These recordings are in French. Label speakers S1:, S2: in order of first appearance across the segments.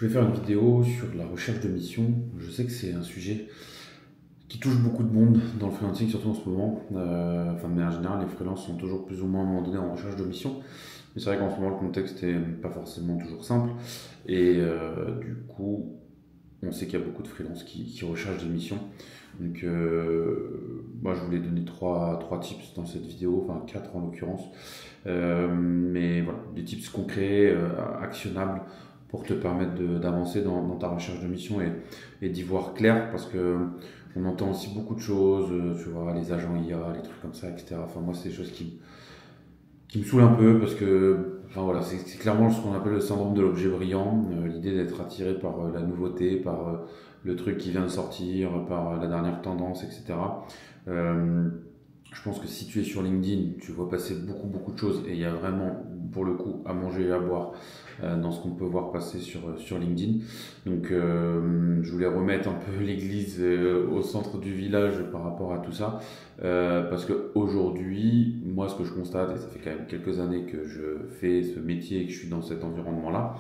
S1: voulais faire une vidéo sur la recherche de mission. Je sais que c'est un sujet qui touche beaucoup de monde dans le freelancing, surtout en ce moment. Enfin, de manière générale, les freelances sont toujours plus ou moins à un moment donné en recherche de mission. Mais c'est vrai qu'en ce moment, le contexte n'est pas forcément toujours simple. Et du coup, on sait qu'il y a beaucoup de freelances qui recherchent des missions. Donc, moi, je voulais donner trois tips dans cette vidéo, enfin quatre en l'occurrence. Mais voilà, des tips concrets, actionnables pour te permettre d'avancer dans ta recherche de mission et d'y voir clair parce que on entend aussi beaucoup de choses, tu vois, les agents IA, les trucs comme ça, etc. Enfin, moi, c'est des choses qui me saoulent un peu parce que, enfin voilà, c'est clairement ce qu'on appelle le syndrome de l'objet brillant, l'idée d'être attiré par la nouveauté, par le truc qui vient de sortir, par la dernière tendance, etc. Je pense que si tu es sur LinkedIn, tu vois passer beaucoup de choses et il y a vraiment, pour le coup, à manger et à boire dans ce qu'on peut voir passer sur LinkedIn. Donc, je voulais remettre un peu l'église au centre du village par rapport à tout ça. Parce qu'aujourd'hui, moi, ce que je constate, et ça fait quand même quelques années que je fais ce métier et que je suis dans cet environnement-là,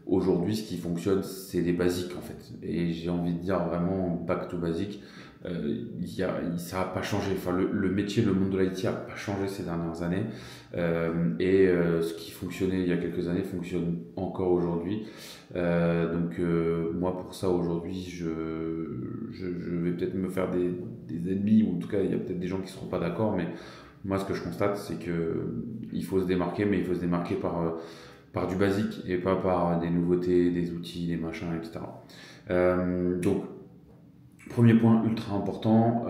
S1: aujourd'hui, ce qui fonctionne, c'est des basiques en fait. Et j'ai envie de dire vraiment back to basic. Ça n'a pas changé. Enfin, le métier, le monde de l'IT n'a pas changé ces dernières années. Ce qui fonctionnait il y a quelques années fonctionne encore aujourd'hui. Moi, pour ça, aujourd'hui, je vais peut-être me faire des ennemis, ou en tout cas, il y a peut-être des gens qui ne seront pas d'accord. Mais moi, ce que je constate, c'est qu'il faut se démarquer, mais il faut se démarquer par du basique et pas par des nouveautés, des outils, des machins, etc. Donc, premier point ultra important,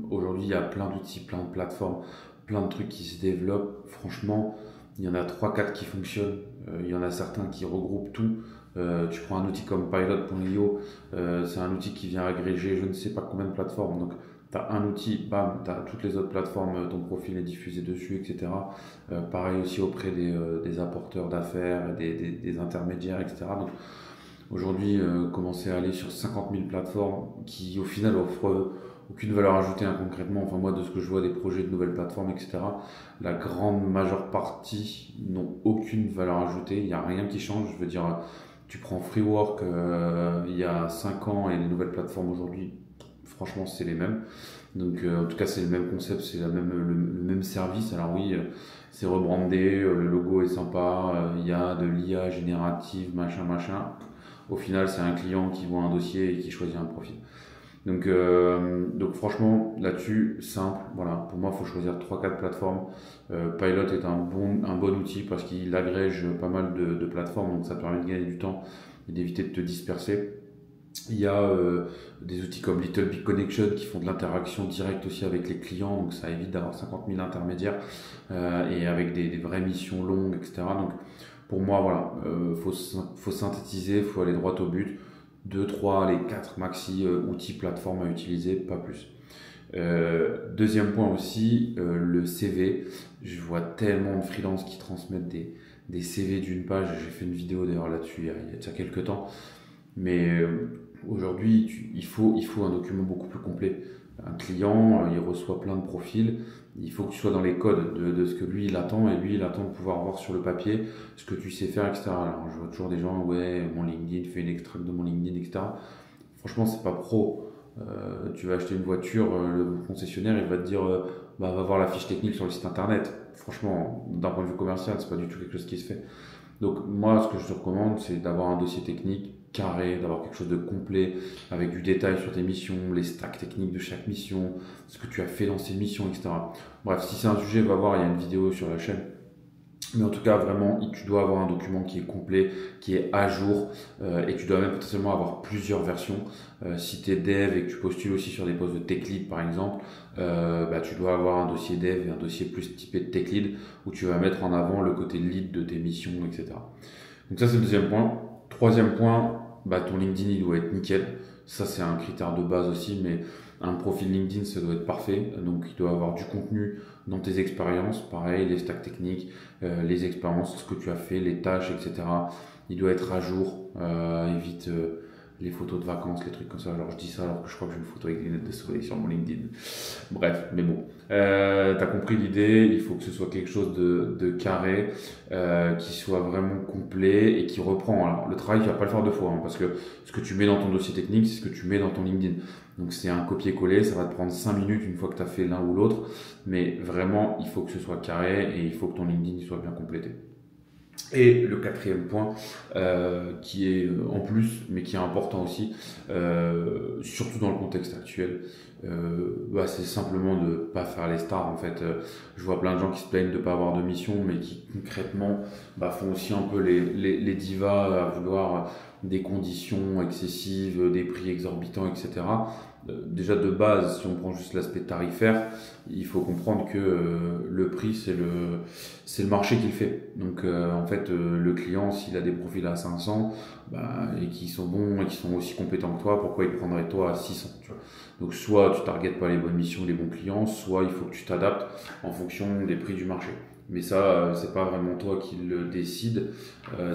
S1: aujourd'hui il y a plein d'outils, plein de plateformes, plein de trucs qui se développent. Franchement, il y en a 3-4 qui fonctionnent, il y en a certains qui regroupent tout. Tu prends un outil comme Pilot.io, c'est un outil qui vient agréger je ne sais pas combien de plateformes. Donc, tu as un outil, bam, tu as toutes les autres plateformes, ton profil est diffusé dessus, etc. Pareil aussi auprès des apporteurs d'affaires, des intermédiaires, etc. Donc, aujourd'hui, commencer à aller sur 50 000 plateformes qui, au final, offrent aucune valeur ajoutée concrètement. Enfin, moi, de ce que je vois des projets de nouvelles plateformes, etc., la grande majeure partie n'ont aucune valeur ajoutée. Il n'y a rien qui change. Je veux dire, tu prends Freework il y a 5 ans et les nouvelles plateformes aujourd'hui, franchement, c'est les mêmes. Donc, en tout cas, c'est le même concept, c'est le même service. Alors oui, c'est rebrandé, le logo est sympa, il y a de l'IA générative, machin. Au final, c'est un client qui voit un dossier et qui choisit un profil. Donc franchement, là-dessus, simple. Voilà, pour moi, il faut choisir 3-4 plateformes. Pilot est un bon outil parce qu'il agrège pas mal de plateformes, donc ça permet de gagner du temps et d'éviter de te disperser. Il y a des outils comme Little Big Connection qui font de l'interaction directe aussi avec les clients, donc ça évite d'avoir 50 000 intermédiaires et avec des vraies missions longues, etc. Donc pour moi, voilà, faut synthétiser, faut aller droit au but. 2, 3, les 4 maxi outils, plateformes à utiliser, pas plus. Deuxième point aussi, le CV. Je vois tellement de freelances qui transmettent des CV d'une page. J'ai fait une vidéo d'ailleurs là-dessus il y a déjà quelques temps. Mais aujourd'hui, il faut un document beaucoup plus complet. Un client, il reçoit plein de profils. Il faut que tu sois dans les codes de ce que lui il attend, et lui il attend de pouvoir voir sur le papier ce que tu sais faire, etc. Alors je vois toujours des gens, ouais, mon LinkedIn, fais une extract de mon LinkedIn, etc. Franchement, c'est pas pro. Tu vas acheter une voiture, le concessionnaire il va te dire, va voir la fiche technique sur le site internet. Franchement, d'un point de vue commercial, c'est pas du tout quelque chose qui se fait. Donc moi, ce que je te recommande, c'est d'avoir un dossier technique carré, d'avoir quelque chose de complet, avec du détail sur tes missions, les stacks techniques de chaque mission, ce que tu as fait dans ces missions, etc. Bref, si c'est un sujet, va voir, il y a une vidéo sur la chaîne. Mais en tout cas, vraiment, tu dois avoir un document qui est complet, qui est à jour, et tu dois même potentiellement avoir plusieurs versions. Si tu es dev et que tu postules aussi sur des postes de tech lead, par exemple, tu dois avoir un dossier dev et un dossier plus typé de tech lead, où tu vas mettre en avant le côté lead de tes missions, etc. Donc ça, c'est le deuxième point. Troisième point, ton LinkedIn, il doit être nickel. Ça, c'est un critère de base aussi, mais un profil LinkedIn, ça doit être parfait. Donc, il doit avoir du contenu dans tes expériences, pareil, les stacks techniques, les expériences, ce que tu as fait, les tâches, etc. Il doit être à jour, évite les photos de vacances, les trucs comme ça. Alors je dis ça alors que je crois que j'ai une photo avec des lunettes de soleil sur mon LinkedIn. Bref, mais bon, t'as compris l'idée, il faut que ce soit quelque chose de carré, qui soit vraiment complet et qui reprend. Alors le travail, tu vas pas le faire deux fois, hein, parce que ce que tu mets dans ton dossier technique, c'est ce que tu mets dans ton LinkedIn. Donc c'est un copier-coller, ça va te prendre 5 minutes une fois que tu as fait l'un ou l'autre, mais vraiment, il faut que ce soit carré et il faut que ton LinkedIn soit bien complété. Et le quatrième point, qui est en plus, mais qui est important aussi, surtout dans le contexte actuel, c'est simplement de pas faire les stars. En fait, je vois plein de gens qui se plaignent de pas avoir de mission, mais qui concrètement font aussi un peu les divas à vouloir des conditions excessives, des prix exorbitants, etc. Déjà de base, si on prend juste l'aspect tarifaire, il faut comprendre que le prix c'est le marché qui le fait. Donc en fait le client s'il a des profils à 500 et qui sont bons et qui sont aussi compétents que toi, pourquoi il prendrait toi à 600, tu vois. Donc soit tu targetes pas les bonnes missions, les bons clients, soit il faut que tu t'adaptes en fonction des prix du marché. Mais ça c'est pas vraiment toi qui le décide,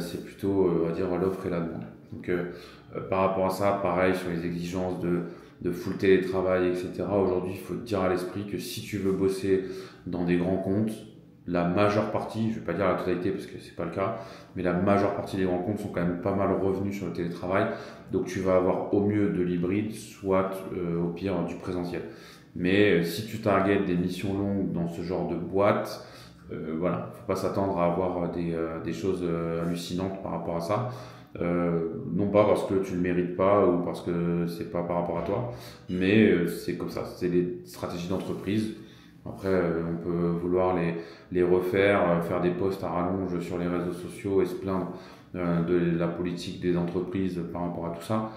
S1: c'est plutôt on va dire l'offre et la demande. Donc par rapport à ça, pareil sur les exigences de full télétravail, etc. Aujourd'hui, il faut te dire à l'esprit que si tu veux bosser dans des grands comptes, la majeure partie, je vais pas dire la totalité parce que c'est pas le cas, mais la majeure partie des grands comptes sont quand même pas mal revenus sur le télétravail. Donc tu vas avoir au mieux de l'hybride, soit au pire du présentiel. Mais si tu targetes des missions longues dans ce genre de boîte, voilà, faut pas s'attendre à avoir des choses hallucinantes par rapport à ça. Non pas parce que tu le mérites pas ou parce que c'est pas par rapport à toi, mais c'est comme ça, c'est des stratégies d'entreprise. Après, on peut vouloir les refaire, faire des posts à rallonge sur les réseaux sociaux et se plaindre de la politique des entreprises par rapport à tout ça.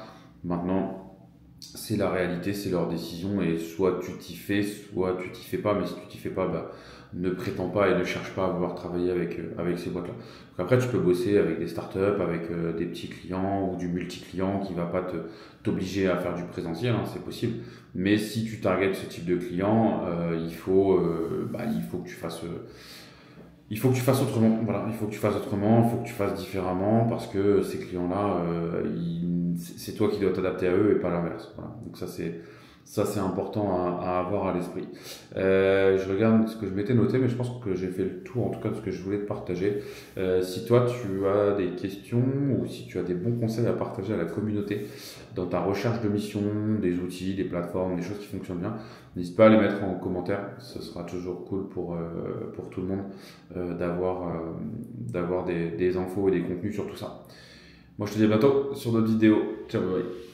S1: Maintenant, c'est la réalité, c'est leur décision et soit tu t'y fais, soit tu t'y fais pas, mais si tu t'y fais pas, ne prétends pas et ne cherche pas à vouloir travailler avec ces boîtes-là. Donc après, tu peux bosser avec des startups, avec des petits clients ou du multi-client qui va pas t'obliger à faire du présentiel, hein, c'est possible. Mais si tu targetes ce type de client, il faut que tu fasses autrement. Voilà, il faut que tu fasses autrement, il faut que tu fasses différemment parce que ces clients-là, c'est toi qui dois t'adapter à eux et pas l'inverse. Voilà. Donc ça c'est important à avoir à l'esprit. Je regarde ce que je m'étais noté, mais je pense que j'ai fait le tour en tout cas de ce que je voulais te partager. Si toi tu as des questions ou si tu as des bons conseils à partager à la communauté dans ta recherche de mission, des outils, des plateformes, des choses qui fonctionnent bien, n'hésite pas à les mettre en commentaire. Ce sera toujours cool pour tout le monde d'avoir des infos et des contenus sur tout ça. Moi je te dis à bientôt sur d'autres vidéos. Ciao, bye.